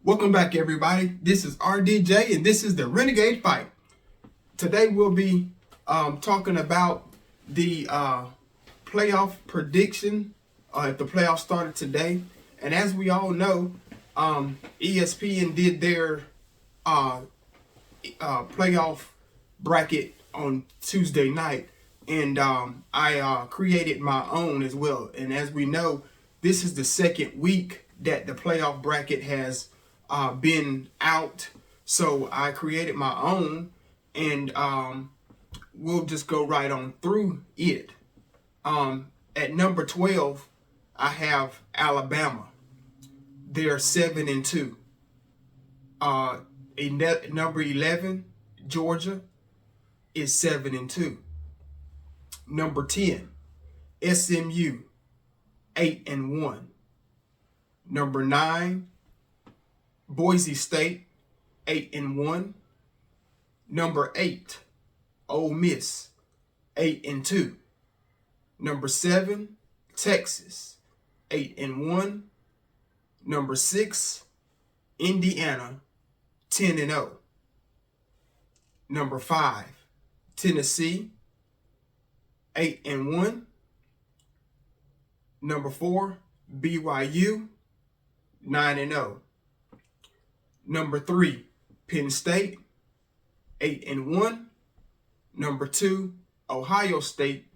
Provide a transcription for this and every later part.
Welcome back, everybody. This is RDJ, and this is the Renegade Fight. Today we'll be talking about the playoff prediction if the playoffs started today. And as we all know, ESPN did their playoff bracket on Tuesday night, and I created my own as well. And as we know, this is the second week that the playoff bracket has been out, so I created my own, and we'll just go right on through it. At number 12, I have Alabama. They're 7-2. Number 11, Georgia is 7-2. Number 10, SMU, 8-1. Number 9, Boise State, 8-1. Number 8, Ole Miss, 8-2. Number 7, Texas, 8-1. Number 6, Indiana, 10-0. Number 5, Tennessee, 8-1. Number 4, BYU, 9-0. Number 3, Penn State, 8-1. Number 2, Ohio State,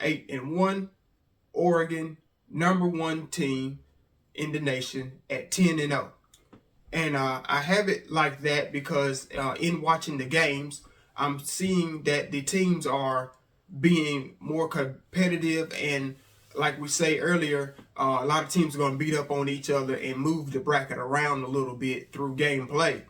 8-1. Oregon, number 1 team in the nation at 10-0. And I have it like that because in watching the games, I'm seeing that the teams are being more competitive, and like we say earlier, a lot of teams are going to beat up on each other and move the bracket around a little bit through gameplay.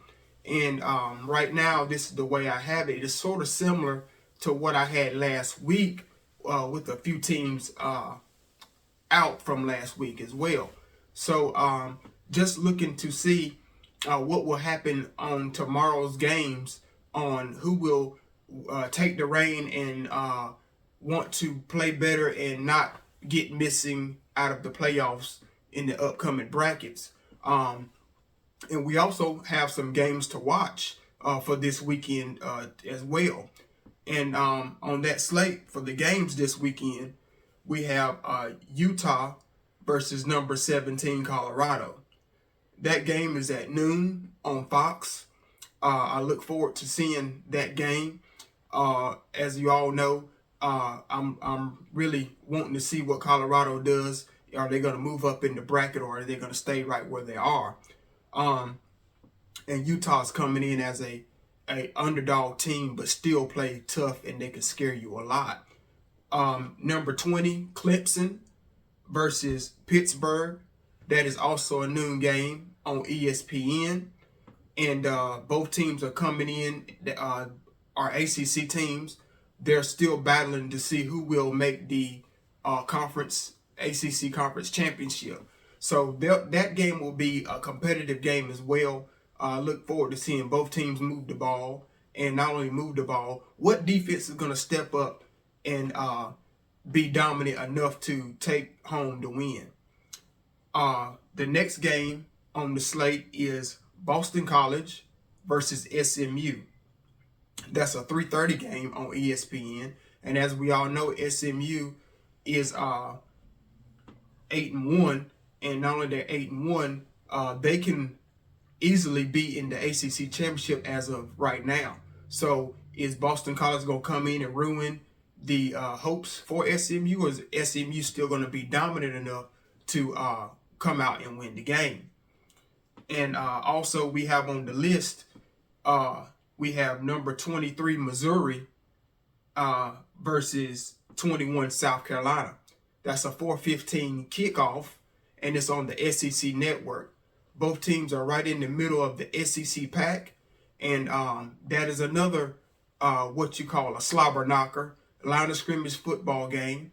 And right now, this is the way I have it. It's sort of similar to what I had last week with a few teams out from last week as well. So just looking to see what will happen on tomorrow's games, on who will take the reign and want to play better and not get missing out of the playoffs in the upcoming brackets. And we also have some games to watch for this weekend as well. And on that slate for the games this weekend, we have Utah versus number 17 Colorado. That game is at noon on Fox. I look forward to seeing that game. As you all know, I'm really wanting to see what Colorado does. Are they going to move up in the bracket, or are they going to stay right where they are? And Utah's coming in as a underdog team, but still play tough, and they can scare you a lot. Number 20, Clemson versus Pittsburgh. That is also a noon game on ESPN. And both teams are coming in, are ACC teams. They're still battling to see who will make the ACC Conference Championship. So that game will be a competitive game as well. I look forward to seeing both teams move the ball, and not only move the ball, what defense is going to step up and be dominant enough to take home the win. The next game on the slate is Boston College versus SMU. That's a 3:30 game on ESPN. And as we all know, SMU is 8-1. And not only they're 8-1, they can easily be in the ACC championship as of right now. So is Boston College going to come in and ruin the hopes for SMU, or is SMU still going to be dominant enough to come out and win the game? And also we have on the list, we have number 23 Missouri versus 21 South Carolina. That's a 4:15 kickoff, and it's on the SEC network. Both teams are right in the middle of the SEC pack, and that is another what you call a slobber knocker, line of scrimmage football game.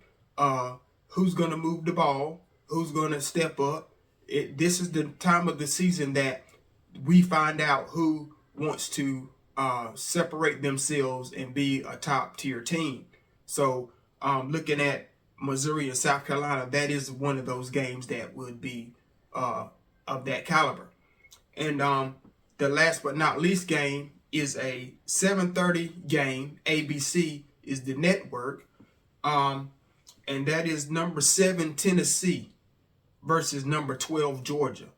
Who's going to move the ball? Who's going to step up? This is the time of the season that we find out who wants to separate themselves and be a top tier team. So looking at Missouri and South Carolina, that is one of those games that would be of that caliber. And the last but not least game is a 7:30 game. ABC is the network. And that is number 7 Tennessee versus number 12 Georgia.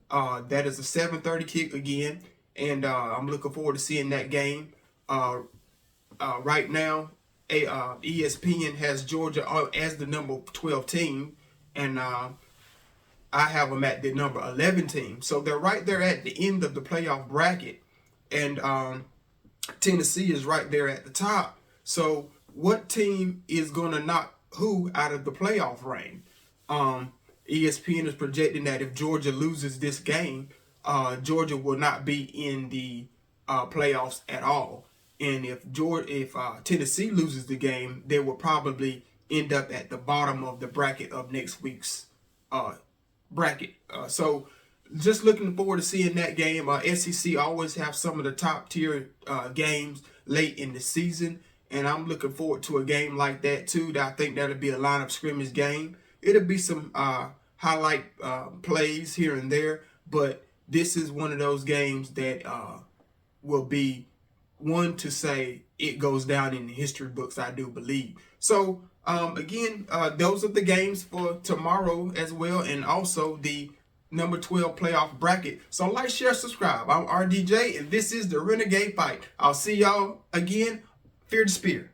That is a 7:30 kick again, and I'm looking forward to seeing that game. Right now, ESPN has Georgia as the number 12 team, and I have them at the number 11 team. So they're right there at the end of the playoff bracket, and Tennessee is right there at the top. So what team is going to knock who out of the playoff reign? ESPN is projecting that if Georgia loses this game, Georgia will not be in the playoffs at all. And if Tennessee loses the game, they will probably end up at the bottom of the bracket of next week's bracket. So just looking forward to seeing that game. SEC always have some of the top tier games late in the season, and I'm looking forward to a game like that too. I think that'll be a line of scrimmage game. It'll be some highlight plays here and there, but this is one of those games that will be one to say it goes down in the history books, I do believe. So again, those are the games for tomorrow as well, and also the number 12 playoff bracket. So like, share, subscribe. I'm RDJ, and this is the Renegade Fight. I'll see y'all again. Fear the Spear.